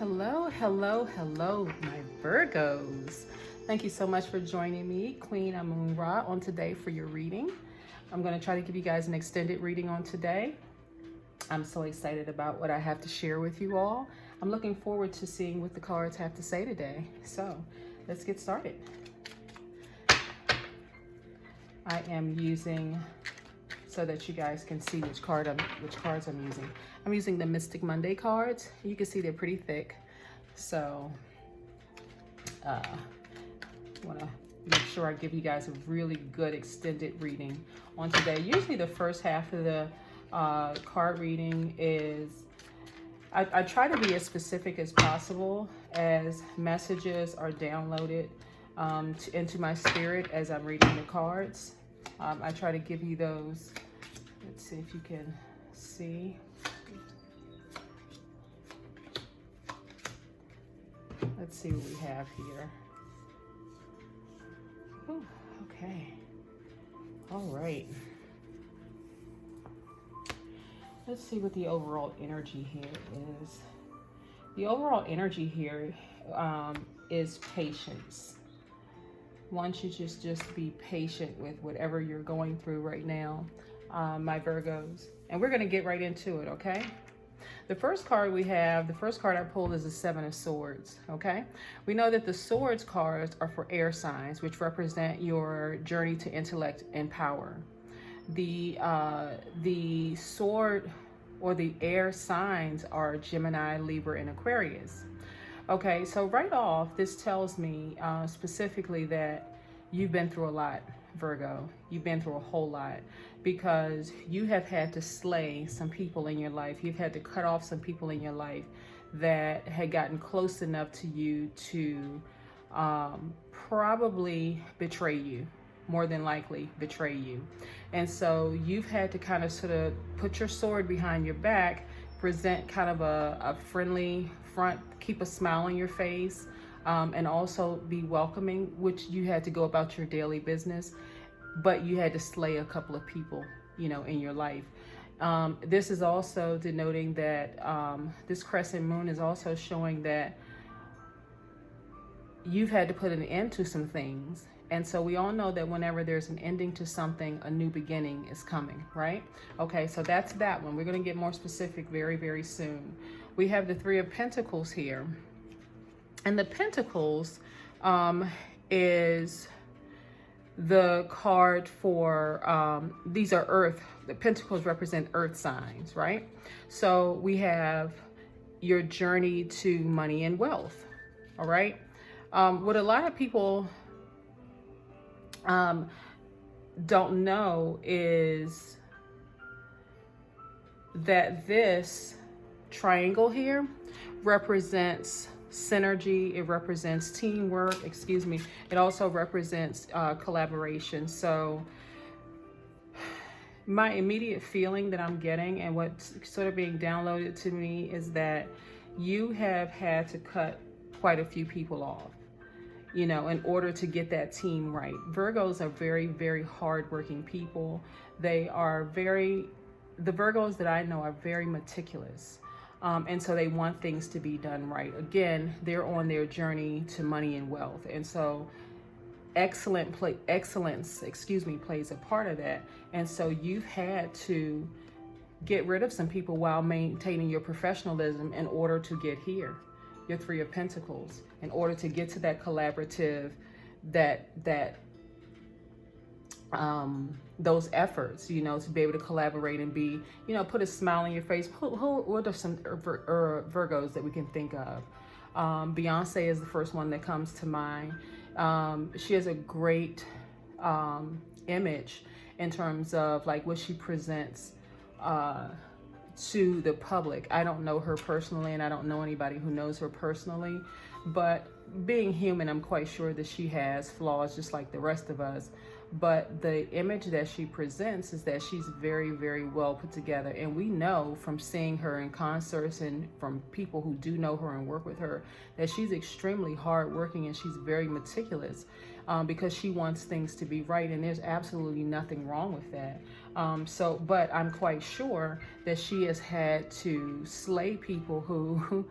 Hello, hello, hello, my Virgos. Thank you so much for joining me, Queen Amun Ra, on today for your reading. I'm going to try to give you guys an extended reading on today. I'm so excited about what I have to share with you all. I'm looking forward to seeing what the cards have to say today. So let's get started. I am using, so that you guys can see which cards I'm using. I'm using the Mystic Monday cards. You can see they're pretty thick. So I want to make sure I give you guys a really good extended reading on today. Usually the first half of the card reading is, I try to be as specific as possible as messages are downloaded into my spirit as I'm reading the cards. I try to give you those. Let's see if you can see. Let's see what we have here. Ooh, okay. All right. Let's see what the overall energy here is. The overall energy here is patience. Want you to just be patient with whatever you're going through right now, my Virgos. And we're going to get right into it, okay? The first card we have, the first card I pulled is the Seven of Swords, okay? We know that the Swords cards are for air signs, which represent your journey to intellect and power. The sword or the air signs are Gemini, Libra, and Aquarius. Okay, so right off, this tells me specifically that you've been through a lot, Virgo. You've been through a whole lot because you have had to slay some people in your life. You've had to cut off some people in your life that had gotten close enough to you to probably betray you, more than likely betray you. And so you've had to kind of sort of put your sword behind your back, present kind of a friendly front, keep a smile on your face, and also be welcoming, which you had to go about your daily business, but you had to slay a couple of people, you know, in your life. This is also denoting that this crescent moon is also showing that you've had to put an end to some things. And so we all know that whenever there's an ending to something, a new beginning is coming, right? Okay, so that's that one. We're going to get more specific very, very soon. We have the Three of Pentacles here. And the Pentacles is the card for, these are earth. The Pentacles represent earth signs, right? So we have your journey to money and wealth, all right? What a lot of people don't know is that this triangle here represents synergy. It represents teamwork, excuse me. It also represents collaboration. So my immediate feeling that I'm getting and what's sort of being downloaded to me is that you have had to cut quite a few people off, you know, in order to get that team right. Virgos are very, very hardworking people. They are the Virgos that I know are very meticulous. And so they want things to be done right. Again, they're on their journey to money and wealth. And so excellence, plays a part of that. And so you've had to get rid of some people while maintaining your professionalism in order to get here. Your Three of Pentacles, in order to get to that collaborative, those efforts, you know, to be able to collaborate and be, you know, put a smile on your face. What are some Virgos that we can think of? Beyonce is the first one that comes to mind. She has a great image in terms of like what she presents to the public. I don't know her personally, and I don't know anybody who knows her personally, but being human, I'm quite sure that she has flaws just like the rest of us. But the image that she presents is that she's very, very well put together. And we know from seeing her in concerts and from people who do know her and work with her that she's extremely hardworking and she's very meticulous. because she wants things to be right, and there's absolutely nothing wrong with that. But I'm quite sure that she has had to slay people who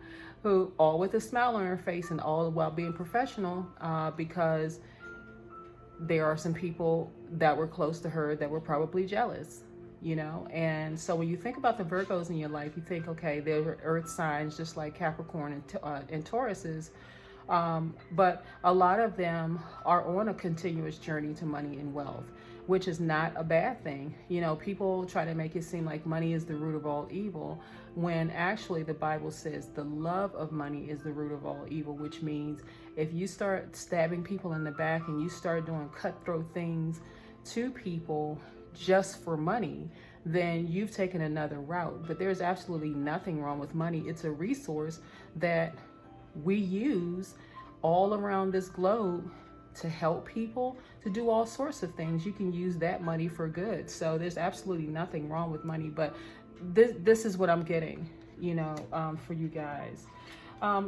all with a smile on her face and all while being professional, because there are some people that were close to her that were probably jealous, you know. And so when you think about the Virgos in your life, you think, okay, they're earth signs just like Capricorn and Tauruses, but a lot of them are on a continuous journey to money and wealth, which is not a bad thing. You know, people try to make it seem like money is the root of all evil, when actually the Bible says the love of money is the root of all evil, which means if you start stabbing people in the back and you start doing cutthroat things to people just for money, then you've taken another route. But there's absolutely nothing wrong with money. It's a resource that we use all around this globe to help people, to do all sorts of things. You can use that money for good. So there's absolutely nothing wrong with money, but this is what I'm getting, you know, for you guys.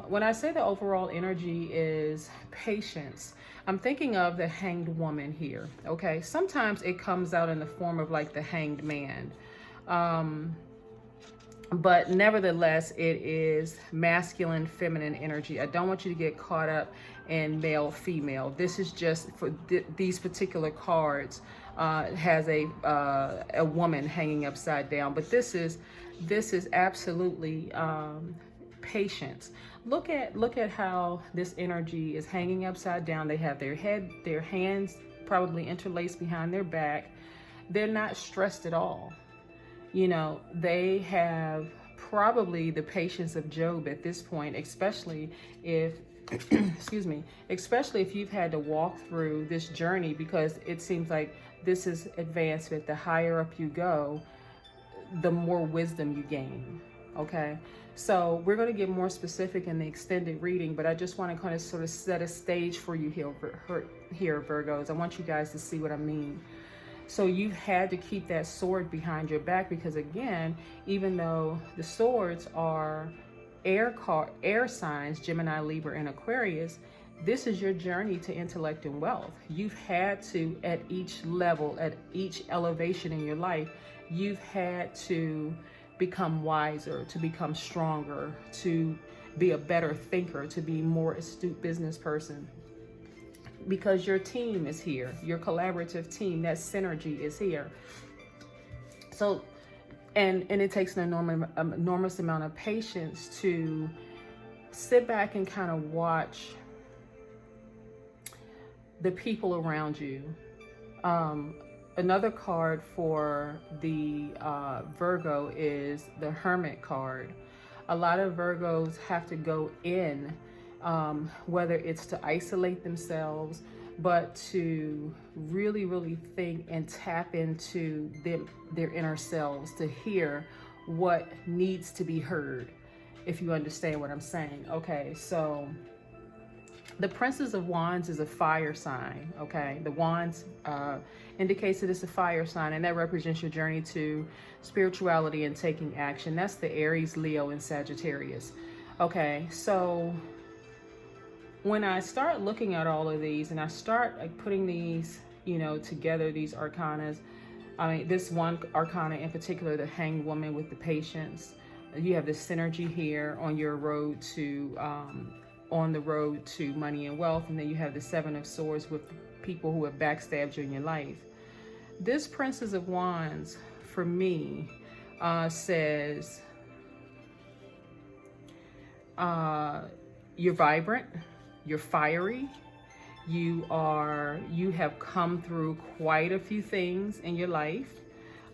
When I say the overall energy is patience, I'm thinking of the hanged woman here, okay? Sometimes it comes out in the form of like the hanged man. But nevertheless, it is masculine, feminine energy. I don't want you to get caught up in male, female. This is just for these particular cards. Has a woman hanging upside down, but this is absolutely patience. Look at how this energy is hanging upside down. They have their hands probably interlaced behind their back. They're not stressed at all. You know, they have probably the patience of Job at this point, especially if, excuse me, especially if you've had to walk through this journey, because it seems like this is advancement. The higher up you go, the more wisdom you gain. Okay, so we're going to get more specific in the extended reading, but I just want to kind of sort of set a stage for you here, Virgos. I want you guys to see what I mean. So you've had to keep that sword behind your back, because again, even though the swords are air signs, Gemini, Libra, and Aquarius, this is your journey to intellect and wealth. You've had to, at each level, at each elevation in your life, you've had to become wiser, to become stronger, to be a better thinker, to be more astute business person. Because your team is here, your collaborative team, that synergy is here. So, and it takes an enormous amount of patience to sit back and kind of watch the people around you. Another card for the Virgo is the Hermit card. A lot of Virgos have to go in, whether it's to isolate themselves, but to really, really think and tap into their inner selves to hear what needs to be heard, if you understand what I'm saying. Okay, so the Princess of Wands is a fire sign, okay? The Wands indicates that it's a fire sign, and that represents your journey to spirituality and taking action. That's the Aries, Leo, and Sagittarius. Okay, so when I start looking at all of these and I start like putting these, you know, together, these arcanas, I mean, this one arcana in particular, the Hanged Woman with the patience, you have this synergy here on your road to, on the road to money and wealth. And then you have the Seven of Swords with people who have backstabbed you in your life. This Princess of Wands, for me, says, you're vibrant, you're fiery, you have come through quite a few things in your life.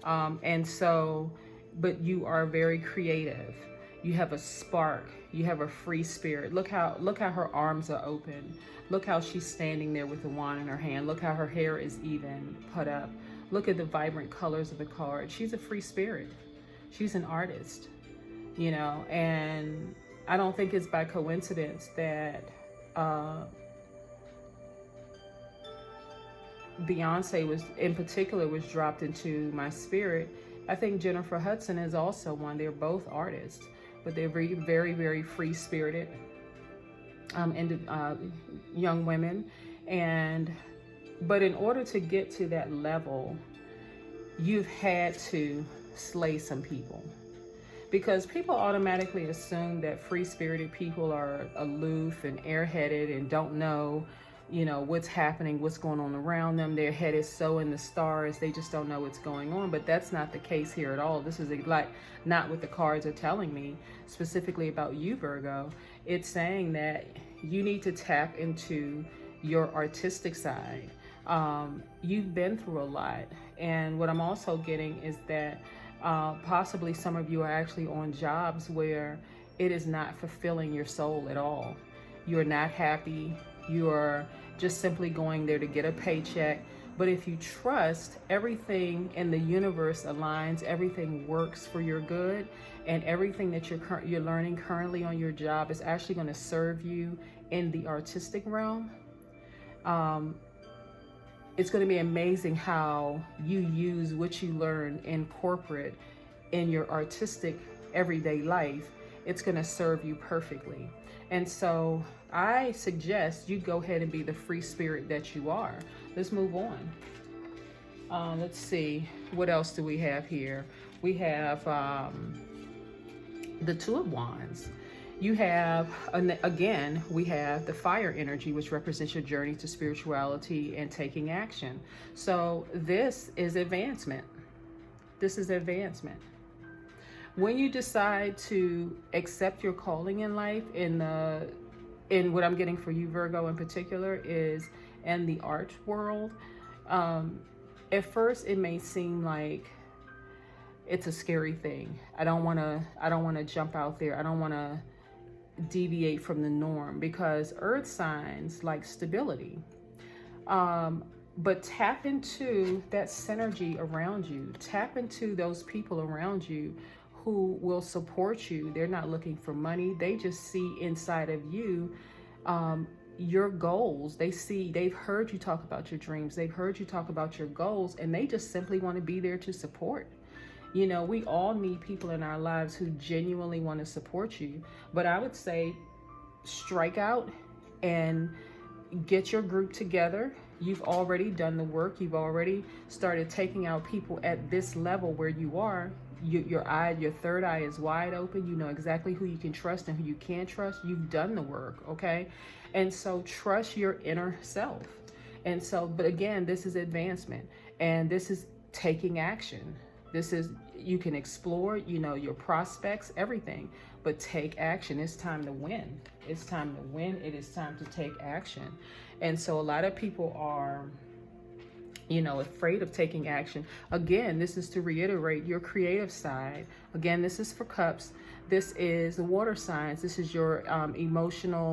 And so, but you are very creative. You have a spark, you have a free spirit. Look how her arms are open. Look how she's standing there with the wand in her hand. Look how her hair is even put up. Look at the vibrant colors of the card. She's a free spirit. She's an artist, you know, and I don't think it's by coincidence that Beyonce was dropped into my spirit. I think Jennifer Hudson is also one. They're both artists, but they're very, very, very free-spirited young women. But in order to get to that level, you've had to slay some people, because people automatically assume that free-spirited people are aloof and airheaded and don't know, what's happening, what's going on around them. Their head is so in the stars, they just don't know what's going on. But that's not the case here at all. This is like not what the cards are telling me specifically about you, Virgo. It's saying that you need to tap into your artistic side. You've been through a lot, and what I'm also getting is that possibly some of you are actually on jobs where it is not fulfilling your soul at all. You're not happy. You're just simply going there to get a paycheck. But if you trust, everything in the universe aligns, everything works for your good, and everything that you're learning currently on your job is actually going to serve you in the artistic realm. It's going to be amazing how you use what you learn in corporate in your artistic everyday life. It's going to serve you perfectly. And so I suggest you go ahead and be the free spirit that you are. Let's move on. Let's see, what else do we have here? We have the Two of Wands. You have, again, we have the fire energy, which represents your journey to spirituality and taking action. So this is advancement. This is advancement. When you decide to accept your calling in life, in what I'm getting for you, Virgo, in particular, is in the art world. At first, it may seem like it's a scary thing. I don't want to jump out there. I don't want to deviate from the norm, because earth signs like stability. But tap into that synergy around you. Tap into those people around you who will support you. They're not looking for money. They just see inside of you your goals. They've heard you talk about your dreams. They've heard you talk about your goals, and they just simply want to be there to support. We all need people in our lives who genuinely want to support you. But I would say strike out and get your group together. You've already done the work. You've already started taking out people at this level where you are. Your third eye is wide open. You know exactly who you can trust and who you can't trust. You've done the work, okay? And so trust your inner self. And so, but again, this is advancement, and this is taking action. This is, you can explore, your prospects, everything, but take action. It's time to win. It's time to win. It is time to take action. And so a lot of people are, afraid of taking action. Again, this is to reiterate your creative side. Again, this is for cups. This is the water signs. This is your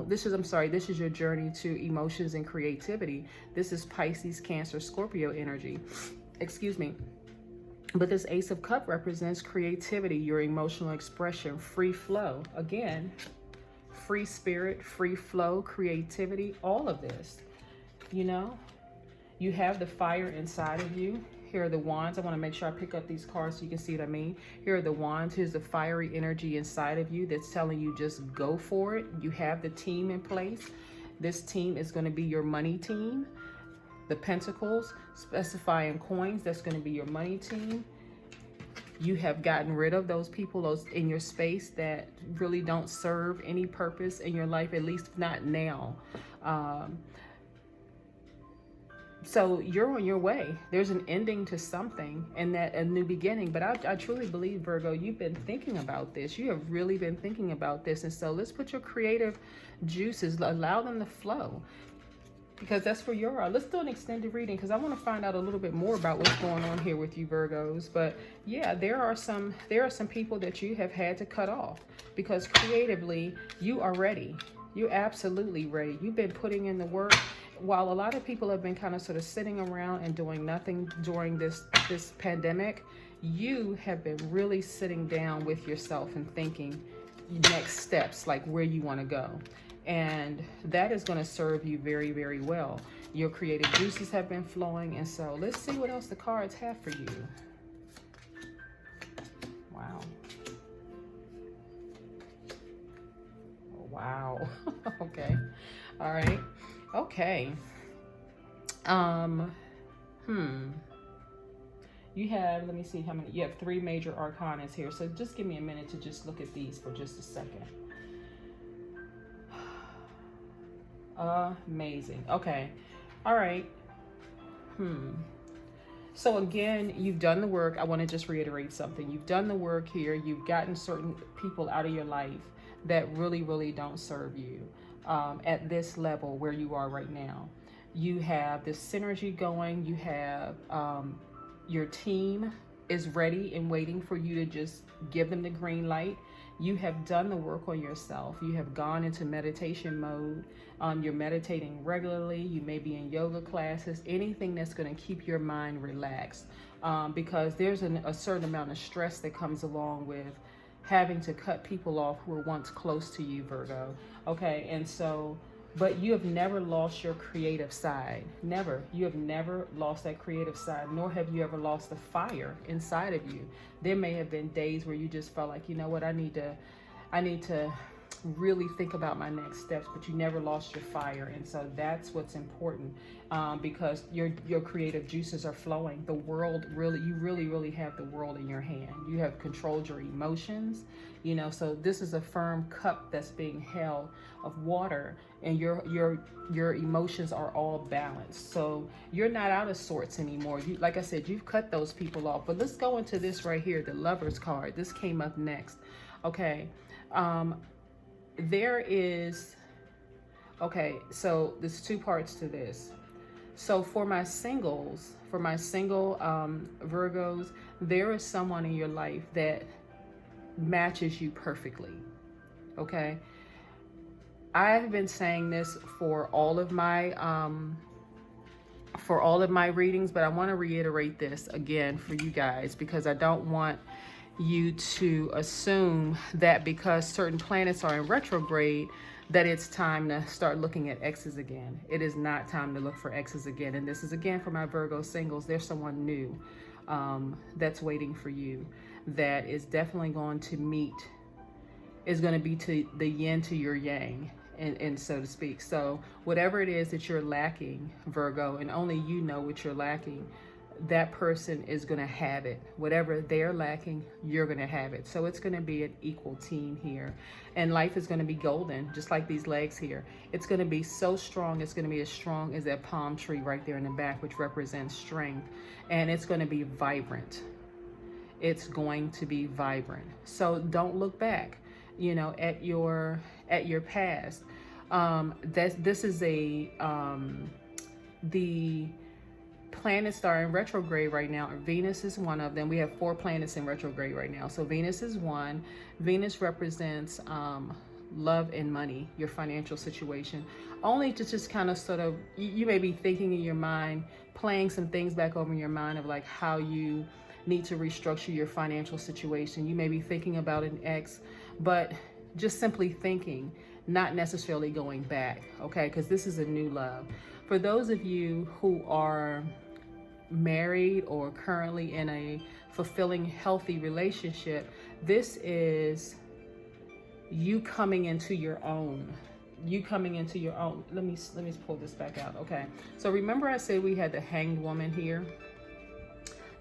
this is your journey to emotions and creativity. This is Pisces, Cancer, Scorpio energy. Excuse me. But this Ace of Cups represents creativity, your emotional expression, free flow. Again, free spirit, free flow, creativity, all of this. You have the fire inside of you. Here are the wands. I want to make sure I pick up these cards so you can see what I mean. Here are the wands. Here's the fiery energy inside of you that's telling you just go for it. You have the team in place. This team is going to be your money team. The pentacles, specifying coins, that's going to be your money team. You have gotten rid of those people, those in your space that really don't serve any purpose in your life, at least not now. So you're on your way. There's an ending to something, and that a new beginning. But I truly believe, Virgo, you've been thinking about this. You have really been thinking about this. And so let's put your creative juices, allow them to flow, because that's where you are. Let's do an extended reading, because I want to find out a little bit more about what's going on here with you, Virgos. But yeah, there are some people that you have had to cut off, because creatively you are ready. You're absolutely ready. You've been putting in the work. While a lot of people have been kind of sort of sitting around and doing nothing during this pandemic, you have been really sitting down with yourself and thinking next steps, like where you want to go. And that is going to serve you very, very well. Your creative juices have been flowing. And so let's see what else the cards have for you. Wow. Wow. Okay. All right. Okay. Um, You have, let me see how many, you have 3 major arcanas here. So just give me a minute to just look at these for just a second. Amazing. Okay. All right. So again, you've done the work. I want to just reiterate something. You've done the work here. You've gotten certain people out of your life that really, really don't serve you at this level where you are right now. You have this synergy going. You have your team is ready and waiting for you to just give them the green light. You have done the work on yourself. You have gone into meditation mode. You're meditating regularly. You may be in yoga classes, anything that's going to keep your mind relaxed, because there's a certain amount of stress that comes along with having to cut people off who were once close to you, Virgo. Okay, and so, but you have never lost your creative side. Never. You have never lost that creative side, nor have you ever lost the fire inside of you. There may have been days where you just felt like, you know what, I need to really think about my next steps, but you never lost your fire. And so that's what's important, because your creative juices are flowing. The world really, you really have the world in your hand. You have controlled your emotions, you know, so this is a firm cup that's being held of water, and your emotions are all balanced. So you're not out of sorts anymore. You, like I said, you've cut those people off. But let's go into this right here, the Lover's card. This came up next. Okay. There is, okay, so there's 2 parts to this. So for my single Virgos, there is someone in your life that matches you perfectly. Okay. I have been saying this for all of my readings, but I want to reiterate this again for you guys, because I don't want you to assume that because certain planets are in retrograde that it's time to start looking at exes again. It is not time to look for exes again. And this is again for my Virgo singles. There's someone new that's waiting for you, that is definitely going to meet, is going to be to the yin to your yang, and so to speak. So whatever it is that you're lacking, Virgo, and only you know what you're lacking, that person is going to have it. Whatever they're lacking, you're going to have it. So it's going to be an equal team here, and life is going to be golden, just like these legs here. It's going to be so strong. It's going to be as strong as that palm tree right there in the back, which represents strength, and it's going to be vibrant. It's going to be vibrant. So don't look back, you know, at your past. This is the planets that are in retrograde right now. Venus is one of them. We have 4 planets in retrograde right now. So Venus is one. Venus represents love and money, your financial situation. Only to just kind of sort of, you may be thinking in your mind, playing some things back over in your mind of like how you need to restructure your financial situation. You may be thinking about an ex, but just simply thinking, not necessarily going back, okay? Because this is a new love. For those of you who are married or currently in a fulfilling, healthy relationship, this is you coming into your own. You coming into your own. Let me pull this back out. Okay. So remember I said we had the Hanged Woman here.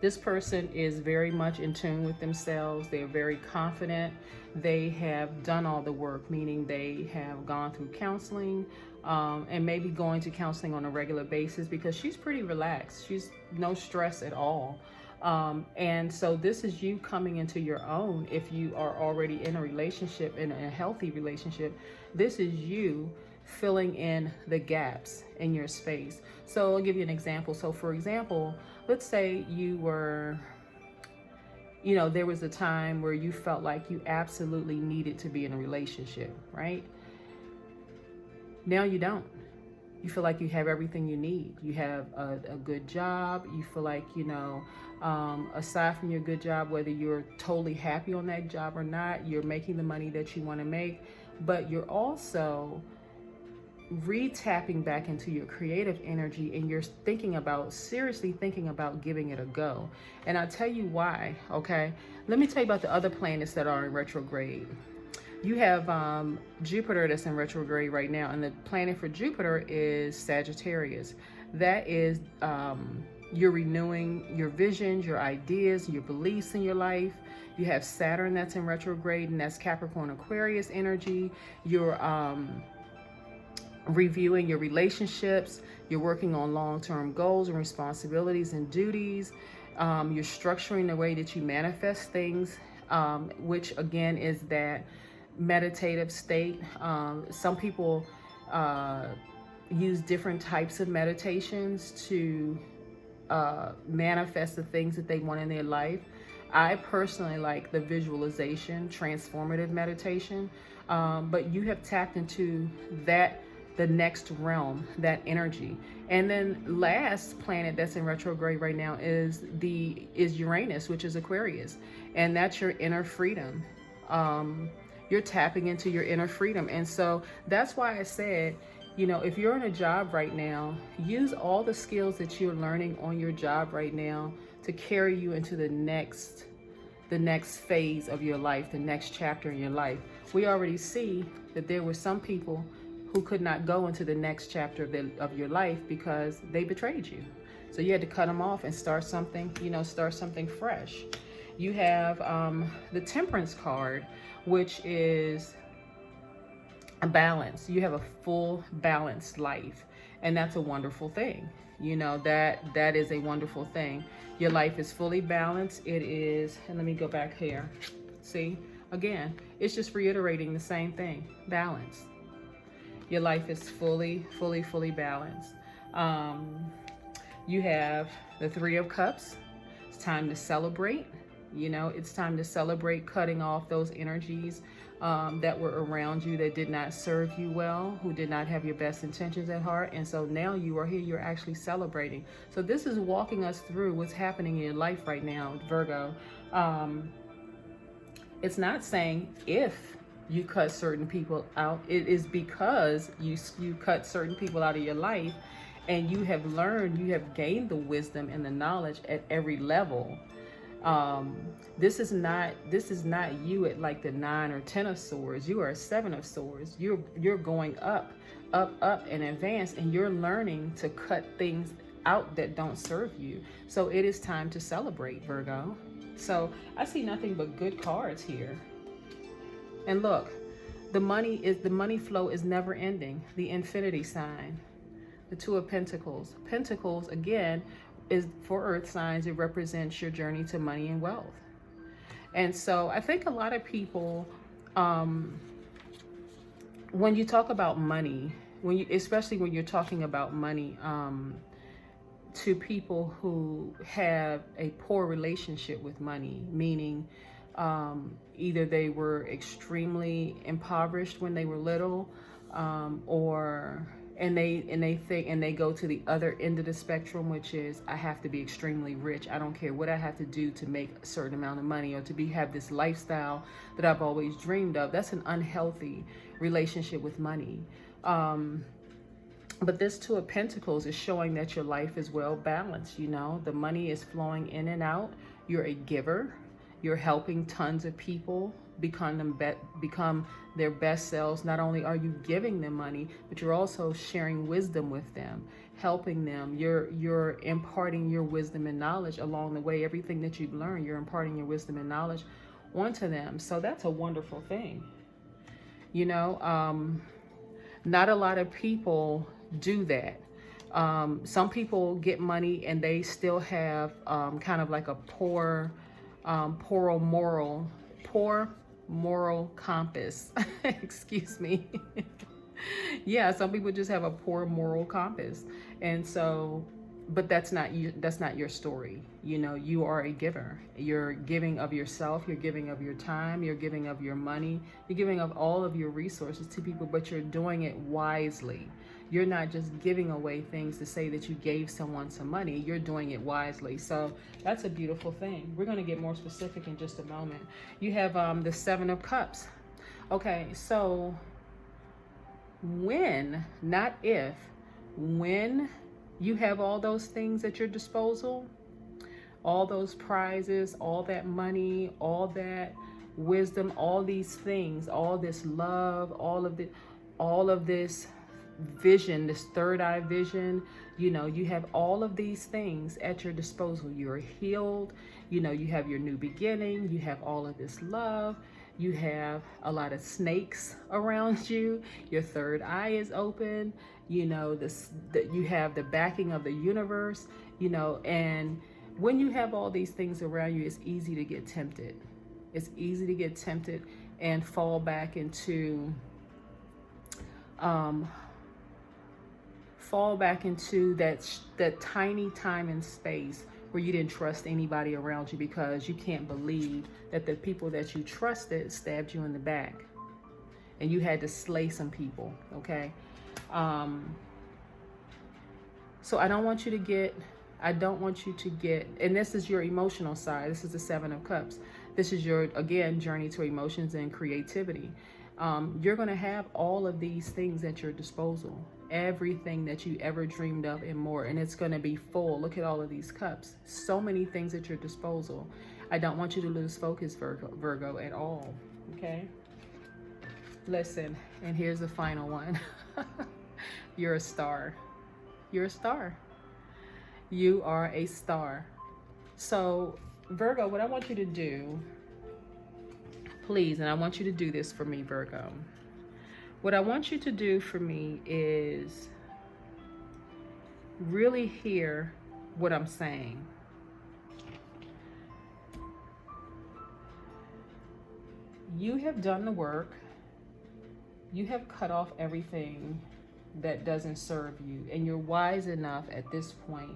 This person is very much in tune with themselves. They're very confident. They have done all the work, meaning they have gone through counseling, and maybe going to counseling on a regular basis, because she's pretty relaxed. She's no stress at all. And so this is you coming into your own. If you are already in a relationship, in a healthy relationship, this is you filling in the gaps in your space. So I'll give you an example. So for example, let's say you were, you know, there was a time where you felt like you absolutely needed to be in a relationship, right? Now you don't. You feel like you have everything you need. You have a good job. You feel like, you know, aside from your good job, whether you're totally happy on that job or not, you're making the money that you want to make, but you're also re-tapping back into your creative energy, and you're seriously thinking about giving it a go. And I'll tell you why, okay? Let me tell you about the other planets that are in retrograde. You have Jupiter that's in retrograde right now, and the planet for Jupiter is Sagittarius. That is, you're renewing your visions, your ideas, your beliefs in your life. You have Saturn that's in retrograde, and that's Capricorn Aquarius energy. You're reviewing your relationships. You're working on long-term goals and responsibilities and duties. You're structuring the way that you manifest things, which again is that meditative state. Some people use different types of meditations to manifest the things that they want in their life. I personally like the visualization, transformative meditation, but you have tapped into that, the next realm, that energy. And then last planet that's in retrograde right now is Uranus, which is Aquarius, and that's your inner freedom. You're tapping into your inner freedom. And so that's why I said, you know, if you're in a job right now, use all the skills that you're learning on your job right now to carry you into the next phase of your life, the next chapter in your life. We already see that there were some people who could not go into the next chapter of your life because they betrayed you. So you had to cut them off and start something, you know, start something fresh. You have the Temperance card, which is a balance. You have a full balanced life, and that's a wonderful thing. You know, that is a wonderful thing. Your life is fully balanced. It is, and let me go back here. See, again, it's just reiterating the same thing, balance. Your life is fully balanced. You have the Three of Cups. It's time to celebrate. You know, it's time to celebrate cutting off those energies that were around you that did not serve you well, who did not have your best intentions at heart. And so now you are here, you're actually celebrating. So this is walking us through what's happening in your life right now, Virgo. It's not saying if you cut certain people out, it is because you cut certain people out of your life, and you have learned, you have gained the wisdom and the knowledge at every level. This is not you at like the 9 or 10 of swords. You are a 7 of swords. You're going up and advance, and you're learning to cut things out that don't serve you. So it is time to celebrate, Virgo. So I see nothing but good cards here. And look, the money flow is never ending. The infinity sign, the Two of Pentacles. Pentacles, again, is for earth signs. It represents your journey to money and wealth. And so I think a lot people, when you talk about money, especially when you're talking about money, to people who have a poor relationship with money, meaning either they were extremely impoverished when they were little, and they go to the other end of the spectrum, which is, I have to be extremely rich. I don't care what I have to do to make a certain amount of money, or to have this lifestyle that I've always dreamed of. That's an unhealthy relationship with money. But this Two of Pentacles is showing that your life is well balanced. You know, the money is flowing in and out. You're a giver. You're helping tons of people become their best selves. Not only are you giving them money, but you're also sharing wisdom with them, helping them. You're imparting your wisdom and knowledge along the way. Everything that you've learned, you're imparting your wisdom and knowledge onto them. So that's a wonderful thing. You know, not a lot of people do that. Some people get money and they still have kind of like a poor moral compass. Excuse me. Yeah, some people just have a poor moral compass. And so, but that's not you, that's not your story. You know, you are a giver. You're giving of yourself, you're giving of your time, you're giving of your money, you're giving of all of your resources to people, but you're doing it wisely. You're not just giving away things to say that you gave someone some money. You're doing it wisely. So that's a beautiful thing. We're going to get more specific in just a moment. You have the Seven of Cups. Okay, so when, not if, when you have all those things at your disposal, all those prizes, all that money, all that wisdom, all these things, all this love, all of this vision, this third eye vision. You know, you have all of these things at your disposal. You're healed. You know, you have your new beginning. You have all of this love. You have a lot of snakes around you. Your third eye is open. You know, you have the backing of the universe, you know, and when you have all these things around you, it's easy to get tempted. It's easy to get tempted and fall back into that tiny time and space where you didn't trust anybody around you because you can't believe that the people that you trusted stabbed you in the back and you had to slay some people. Okay. So I don't want you to get, and this is your emotional side. This is the 7 of Cups. This is your, again, journey to emotions and creativity. You're going to have all of these things at your disposal, everything that you ever dreamed of and more, and it's going to be full. Look at all of these cups, so many things at your disposal. I don't want you to lose focus, Virgo, at all. Okay, listen, and here's the final one. You're a star. You're a star. You are a star. So Virgo, what I want you to do, please, and I want you to do this for me, Virgo. What I want you to do for me is really hear what I'm saying. You have done the work. You have cut off everything that doesn't serve you, and you're wise enough at this point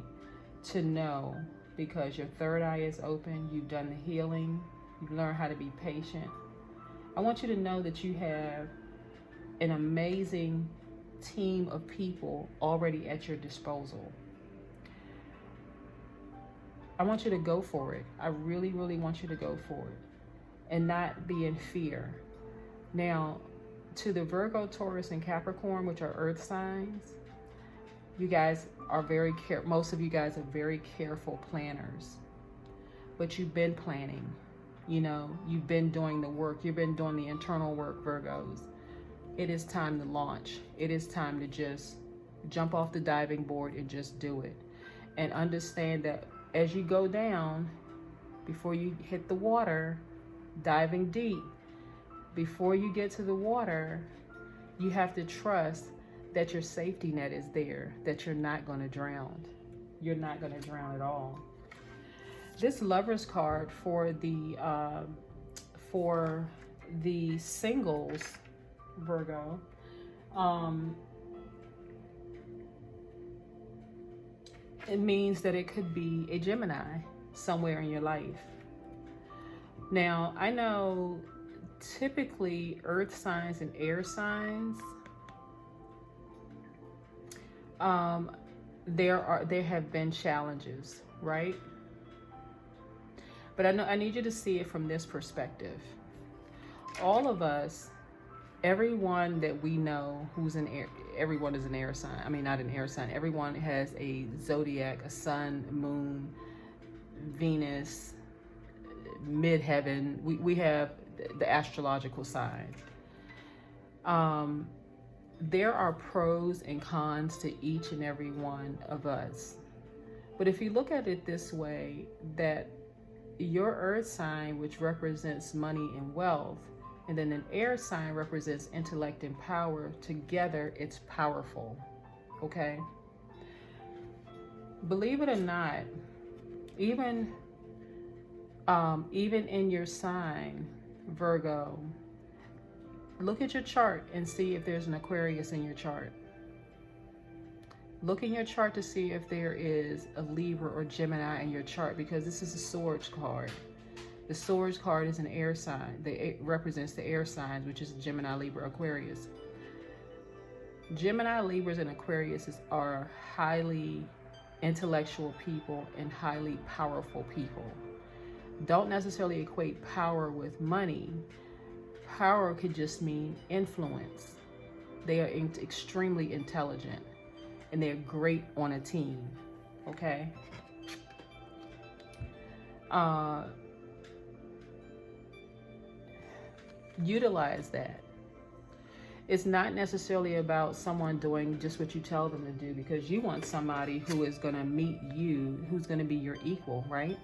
to know, because your third eye is open, you've done the healing, you've learned how to be patient. I want you to know that you have an amazing team of people already at your disposal. I want you to go for it. I really, really want you to go for it and not be in fear. Now, to the Virgo, Taurus, and Capricorn, which are earth signs, you guys are very most of you guys are very careful planners, but you've been planning. You know, you've been doing the work. You've been doing the internal work, Virgos. It is time to launch. It is time to just jump off the diving board and just do it. And understand that as you go down, before you hit the water, diving deep, before you get to the water, you have to trust that your safety net is there, that you're not going to drown. You're not going to drown at all. This Lover's card for the singles, Virgo, it means that it could be a Gemini somewhere in your life. Now, I know typically earth signs and air signs, there have been challenges, right? But I need you to see it from this perspective. All of us, everyone that we know who's an air, everyone is an air sign. I mean, not an air sign. Everyone has a zodiac, a sun, moon, Venus, midheaven. We have the astrological sign. There are pros and cons to each and every one of us. But if you look at it this way, that your earth sign, which represents money and wealth, and then an air sign represents intellect and power, together it's powerful. Okay? Believe it or not, even in your sign, Virgo, look at your chart and see if there's an Aquarius in your chart. Look in your chart to see if there is a Libra or Gemini in your chart, because this is a Swords card. The Swords card is an air sign. It represents the air signs, which is Gemini, Libra, Aquarius. Gemini, Libras, and Aquarius are highly intellectual people and highly powerful people. Don't necessarily equate power with money. Power could just mean influence. They are extremely intelligent and they're great on a team. Okay? Utilize that. it's not necessarily about someone doing just what you tell them to do, because you want somebody who is going to meet you, who's going to be your equal, right?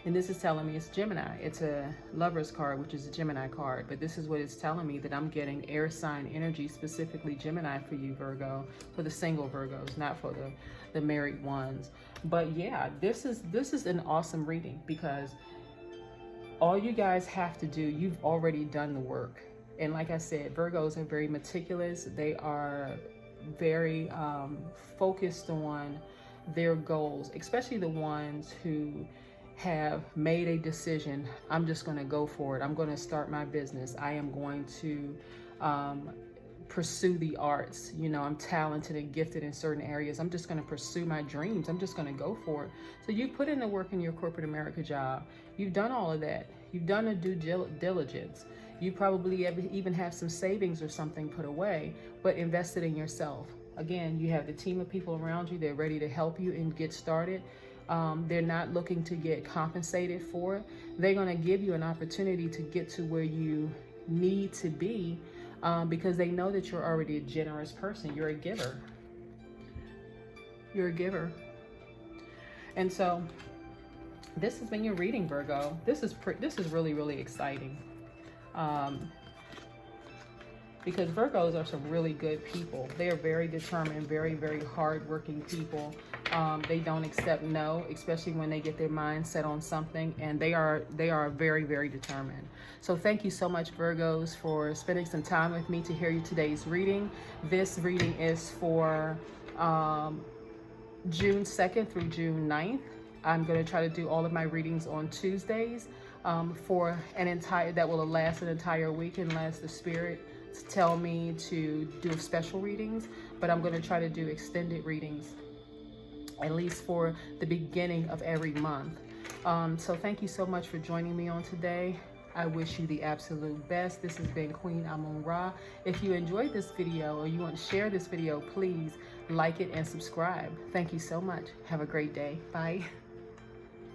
And this is telling me it's Gemini. It's a Lover's card, which is a Gemini card. But this is what it's telling me, that I'm getting air sign energy, specifically Gemini for you, Virgo, for the single Virgos, not for the married ones. But yeah, this is an awesome reading, because all you guys have to do, you've already done the work. And like I said, Virgos are very meticulous. They are very focused on their goals, especially the ones who have made a decision. I'm just going to go for it. I'm going to start my business. I am going to pursue the arts. You know, I'm talented and gifted in certain areas. I'm just going to pursue my dreams. I'm just going to go for it. So you put in the work in your corporate America job. You've done all of that. You've done a due diligence. You probably even have some savings or something put away, but invested in yourself. Again, you have the team of people around you. They're ready to help you and get started. They're not looking to get compensated for it. They're going to give you an opportunity to get to where you need to be, because they know that you're already a generous person. You're a giver. You're a giver. And so this has been your reading, Virgo. This is really, really exciting. Because Virgos are some really good people. They are very determined, very, very hardworking people. They don't accept no, especially when they get their mind set on something, and they are very, very determined. So thank you so much, Virgos, for spending some time with me to hear you today's reading. This reading is for June 2nd through June 9th. I'm going to try to do all of my readings on Tuesdays for that will last an entire week, unless the spirit tell me to do special readings. But I'm going to try to do extended readings, at least for the beginning of every month. So thank you so much for joining me on today. I wish you the absolute best. This has been Queen Amun Ra. If you enjoyed this video or you want to share this video, please like it and subscribe. Thank you so much. Have a great day. Bye.